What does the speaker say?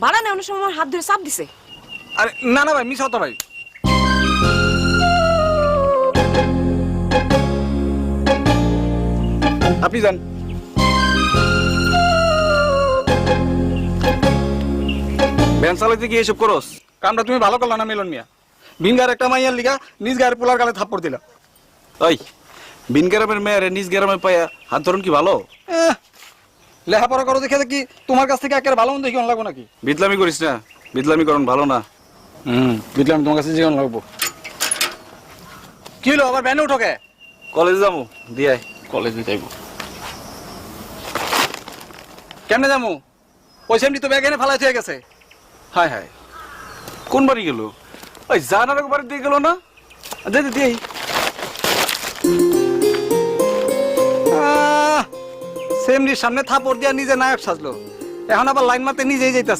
ভাড়া নেওয়ার সময় আমার হাত ধরে চাপ দিছে। আরে না না ভাই, মিস হতো ভাই। আপনি যান। ভ্যান চালাইতে গিয়ে এসব করস? কামটা তুমি ভালো করলা না মিলন মিয়া। ভিনগার একটা মাইয়ার লিগা নিজ গায়ের পোলার গালে থাপ্পড় দিলা। ওই বিন গ্রামের মেয়েরে নিজ গ্রামে পাইয়া হাত ধরুন কি ভালো? লেখাপড়া করো দেখে কি তোমার কাছ থেকে একেবারে ভালো মন্দ দেখি লাগবো নাকি? বিদলামি করিস না, বিদলামি করুন ভালো না। বুঝলাম, তোমার কাছে জীবন লাগবো। কি হলো আবার ভ্যানে উঠো কে? কলেজে যাবো, দিয়ে কলেজে যাইবো। কেমনে যাবো? ওই সেমনি তো ব্যাগ এনে ফালাই হয়ে গেছে। হায় হায়, কোন বাড়ি গেল? ওই জানার বাড়ি দিয়ে গেল না? দে দে দিয়ে সেমনির সামনে থাপড় দিয়া নিজে নায়ক সাজলো, এখন আবার লাইন মারতে নিজেই যাইতাছে।